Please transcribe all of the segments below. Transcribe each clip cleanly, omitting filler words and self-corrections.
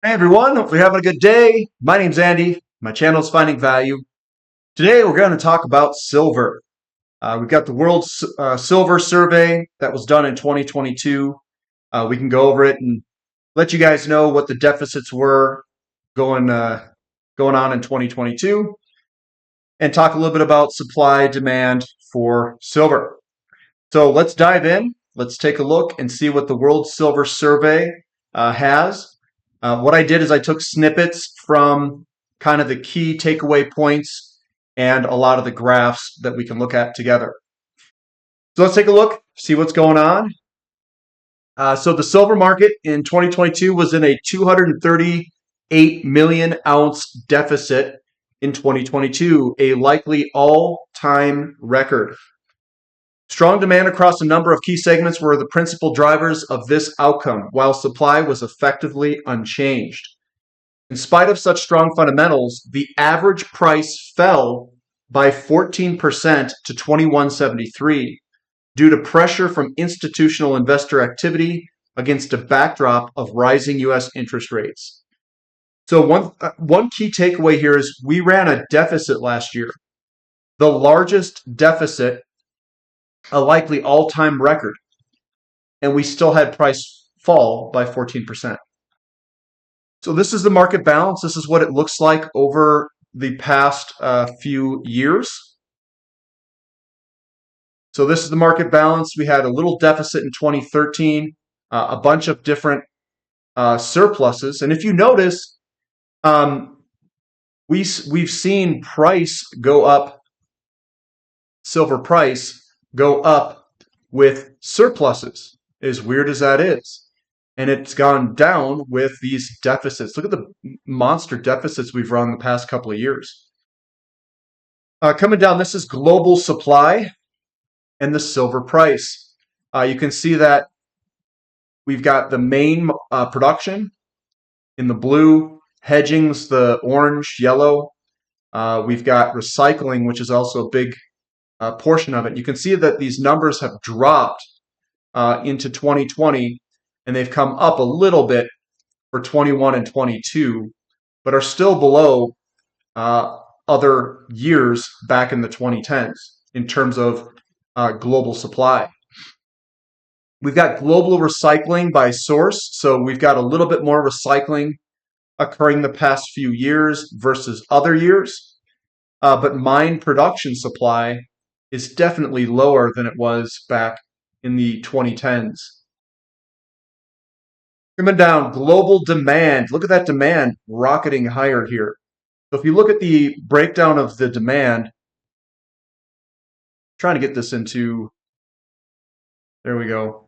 Hey everyone, hope you're having a good day. My name's Andy. My channel is Finding Value. Today we're going to talk about silver. We've got the World Silver Survey that was done in 2022. We can go over it and let you guys know what the deficits were going going on in 2022, and talk a little bit about supply demand for silver. So let's dive in. Let's take a look and see what the World Silver Survey has. What I did is I took snippets from kind of the key takeaway points and a lot of the graphs that we can look at together. So let's take a look, see what's going on. So the silver market in 2022 was in a 238 million ounce deficit in 2022, a likely all-time record. Strong demand across a number of key segments were the principal drivers of this outcome, while supply was effectively unchanged. In spite of such strong fundamentals, the average price fell by 14% to 21.73 due to pressure from institutional investor activity against a backdrop of rising US interest rates. So one key takeaway here is we ran a deficit last year, the largest deficit, a likely all-time record, and we still had price fall by 14%. So this is the market balance. This is what it looks like over the past few years. So this is the market balance. We had a little deficit in 2013, a bunch of different surpluses. And if you notice, we've seen price go up, silver price go up with surpluses, as weird as that is. And it's gone down with these deficits. Look at the monster deficits we've run the past couple of years. Coming down, this is global supply and the silver price. You can see that we've got the main production in the blue, hedging's the orange, yellow. We've got recycling, which is also a big portion of it. You can see that these numbers have dropped into 2020, and they've come up a little bit for 21 and 22, but are still below other years back in the 2010s in terms of global supply. We've got global recycling by source, so we've got a little bit more recycling occurring the past few years versus other years, but mine production supply is definitely lower than it was back in the 2010s. Coming down, global demand. Look at that demand rocketing higher here. So if you look at the breakdown of the demand, trying to get this into, there we go.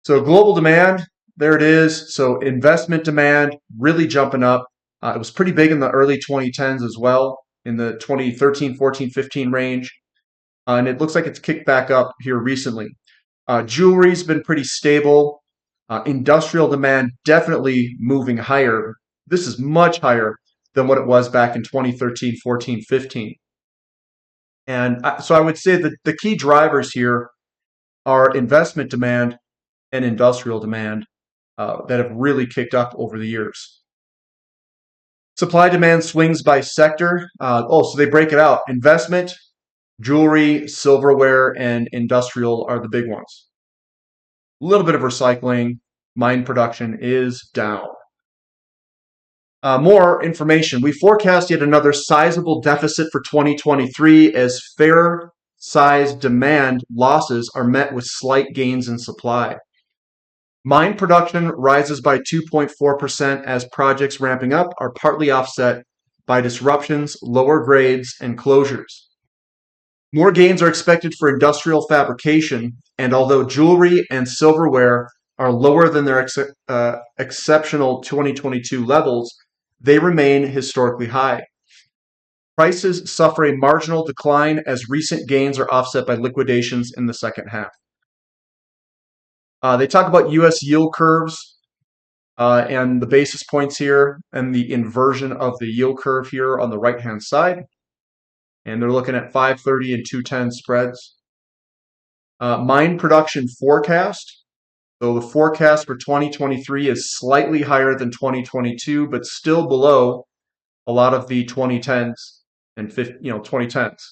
So global demand, there it is. So investment demand really jumping up. It was pretty big in the early 2010s as well, in the 2013, 14, 15 range. And it looks like it's kicked back up here recently. Jewelry's been pretty stable. Industrial demand definitely moving higher. This is much higher than what it was back in 2013, 14, 15. And so I would say that the key drivers here are investment demand and industrial demand that have really kicked up over the years. Supply demand swings by sector. So they break it out. Investment, jewelry, silverware, and industrial are the big ones. A little bit of recycling. Mine production is down. More information. We forecast yet another sizable deficit for 2023 as fair size demand losses are met with slight gains in supply. Mine production rises by 2.4% as projects ramping up are partly offset by disruptions, lower grades, and closures. More gains are expected for industrial fabrication, and although jewelry and silverware are lower than their exceptional 2022 levels, they remain historically high. Prices suffer a marginal decline as recent gains are offset by liquidations in the second half. They talk about U.S. yield curves and the basis points here and the inversion of the yield curve here on the right-hand side. And they're looking at 530 and 210 spreads. Mine production forecast. So the forecast for 2023 is slightly higher than 2022, but still below a lot of the 2010s and 2010s.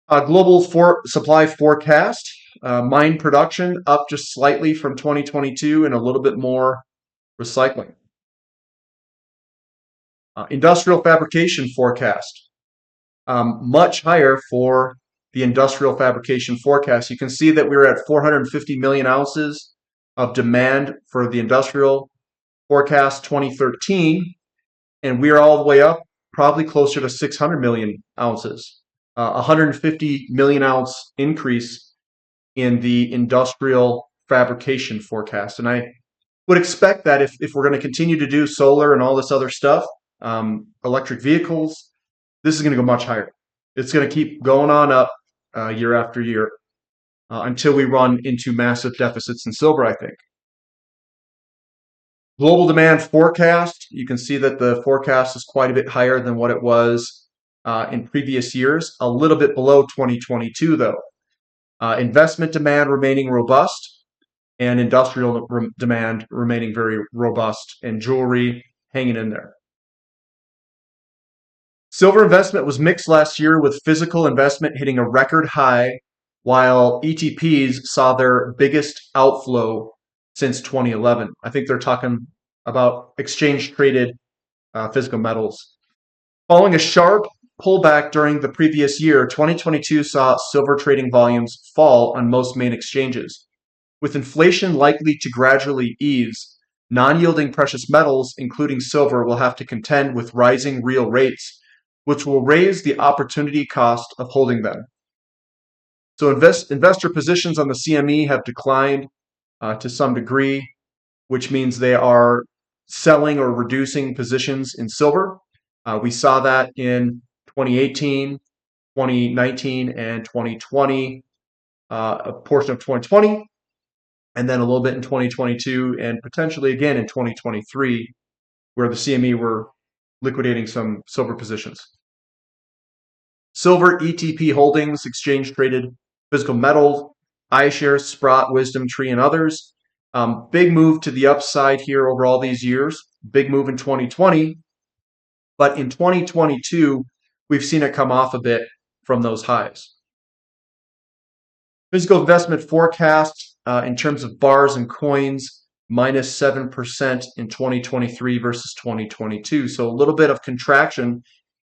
Global supply forecast, mine production up just slightly from 2022 and a little bit more recycling. Industrial fabrication forecast, much higher for the industrial fabrication forecast. You can see that we're at 450 million ounces of demand for the industrial forecast 2013, and we are all the way up, probably closer to 600 million ounces. 150 million ounce increase in the industrial fabrication forecast. And I would expect that if we're going to continue to do solar and all this other stuff, electric vehicles, this is going to go much higher. It's going to keep going on up year after year until we run into massive deficits in silver, I think. Global demand forecast, you can see that the forecast is quite a bit higher than what it was in previous years, a little bit below 2022 though. Investment demand remaining robust and industrial demand remaining very robust, and jewelry hanging in there. Silver investment was mixed last year, with physical investment hitting a record high, while ETPs saw their biggest outflow since 2011. I think they're talking about exchange traded physical metals. Following a sharp pullback during the previous year, 2022 saw silver trading volumes fall on most main exchanges. With inflation likely to gradually ease, non-yielding precious metals, including silver, will have to contend with rising real rates, which will raise the opportunity cost of holding them. So investor positions on the CME have declined to some degree, which means they are selling or reducing positions in silver. We saw that in 2018, 2019, and 2020, a portion of 2020, and then a little bit in 2022, and potentially again in 2023, where the CME were liquidating some silver positions. Silver ETP holdings, exchange traded physical metals, iShares, Sprott, Wisdom Tree, and others. Big move to the upside here over all these years. Big move in 2020. But in 2022, we've seen it come off a bit from those highs. Physical investment forecast in terms of bars and coins, minus 7% in 2023 versus 2022. So a little bit of contraction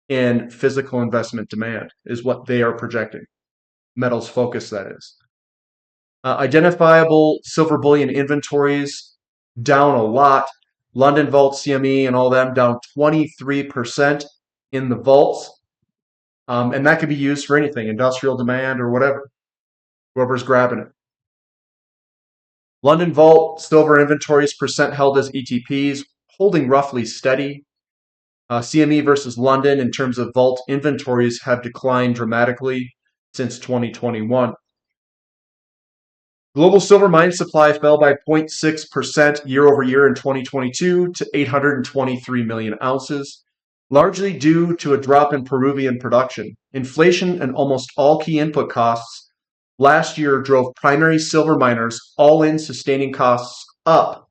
in physical investment demand is what they are projecting. Metals focus, that is. Identifiable silver bullion inventories down a lot. London Vault, CME, and all them down 23% in the vaults. And that could be used for anything, industrial demand or whatever, whoever's grabbing it. London Vault silver inventories percent held as ETPs, holding roughly steady. CME versus London in terms of vault inventories have declined dramatically since 2021. Global silver mine supply fell by 0.6% year over year in 2022 to 823 million ounces, largely due to a drop in Peruvian production. Inflation and almost all key input costs last year drove primary silver miners' all-in sustaining costs up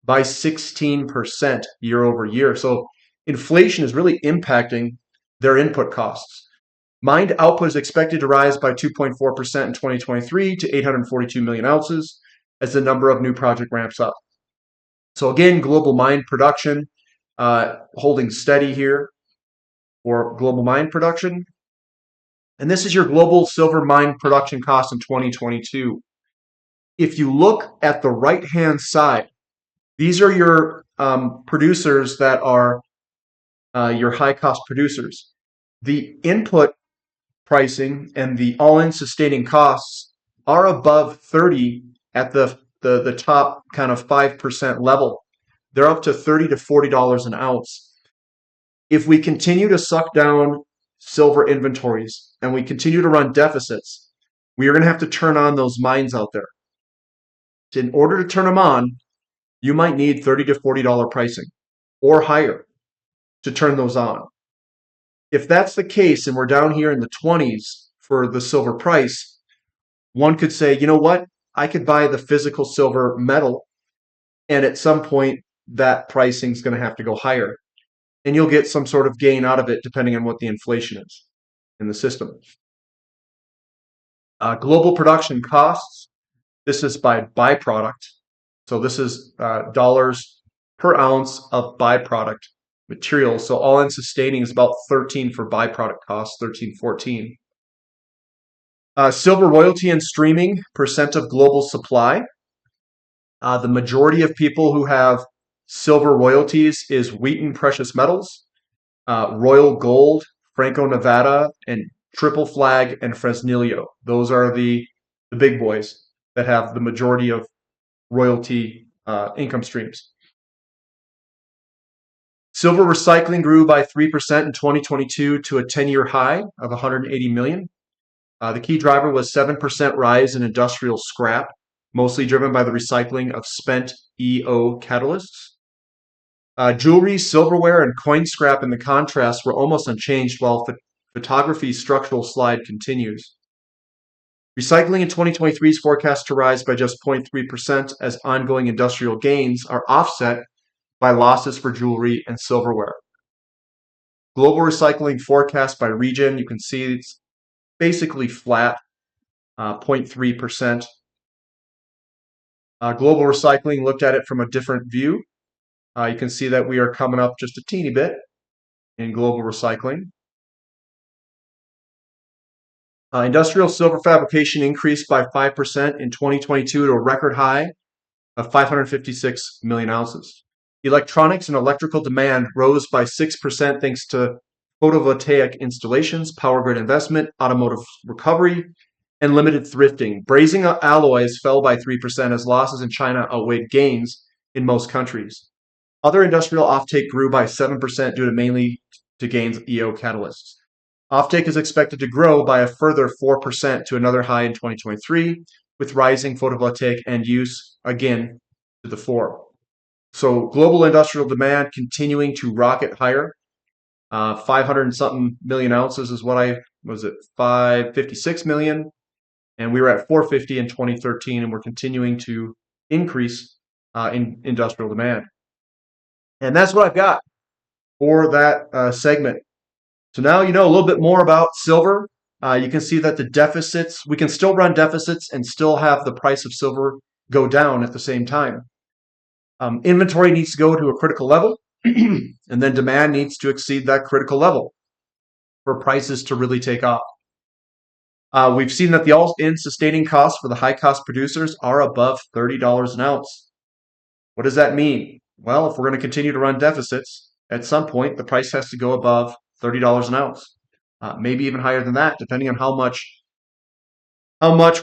by 16% year over year. So inflation is really impacting their input costs. Mined output is expected to rise by 2.4% in 2023 to 842 million ounces as the number of new project ramps up. So again, global mine production holding steady here for global mine production. And this is your global silver mine production cost in 2022. If you look at the right-hand side, these are your producers that are your high-cost producers. The input pricing and the all-in sustaining costs are above 30 at the top kind of 5% level. They're up to $30 to $40 an ounce. If we continue to suck down silver inventories and we continue to run deficits, we are going to have to turn on those mines out there. In order to turn them on, you might need $30 to $40 pricing or higher to turn those on. If that's the case and we're down here in the 20s for the silver price, one could say, you know what? I could buy the physical silver metal, and at some point that pricing is going to have to go higher, and you'll get some sort of gain out of it depending on what the inflation is in the system. Global production costs. This is by byproduct. So this is dollars per ounce of byproduct material. So all-in sustaining is about 13 for byproduct costs, 13.14. Silver royalty and streaming, percent of global supply. The majority of people who have silver royalties is Wheaton Precious Metals, Royal Gold, Franco-Nevada, and Triple Flag and Fresnillo. Those are the big boys that have the majority of royalty income streams. Silver recycling grew by 3% in 2022 to a 10-year high of 180 million. The key driver was 7% rise in industrial scrap, mostly driven by the recycling of spent EO catalysts. Jewelry, silverware, and coin scrap in the contrast were almost unchanged, while photography's structural slide continues. Recycling in 2023 is forecast to rise by just 0.3% as ongoing industrial gains are offset by losses for jewelry and silverware. Global recycling forecast by region, you can see it's basically flat, 0.3%. Global recycling looked at it from a different view. You can see that we are coming up just a teeny bit in global recycling. Industrial silver fabrication increased by 5% in 2022 to a record high of 556 million ounces. Electronics and electrical demand rose by 6% thanks to photovoltaic installations, power grid investment, automotive recovery, and limited thrifting. Brazing alloys fell by 3% as losses in China outweighed gains in most countries. Other industrial offtake grew by 7% due to mainly to gains of EO catalysts. Offtake is expected to grow by a further 4% to another high in 2023, with rising photovoltaic end use again to the fore. So global industrial demand continuing to rocket higher. 500 and something million ounces is 556 million, and we were at 450 in 2013, and we're continuing to increase in industrial demand. And that's what I've got for that segment. So now you know a little bit more about silver. You can see that the deficits, we can still run deficits and still have the price of silver go down at the same time. Inventory needs to go to a critical level, and then demand needs to exceed that critical level for prices to really take off. We've seen that the all-in sustaining costs for the high-cost producers are above $30 an ounce. What does that mean? Well, if we're going to continue to run deficits, at some point the price has to go above $30 an ounce, maybe even higher than that, depending on how much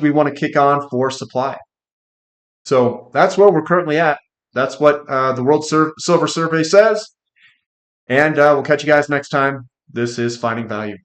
we want to kick on for supply. So that's where we're currently at. That's what the World Silver Survey says. And we'll catch you guys next time. This is Finding Value.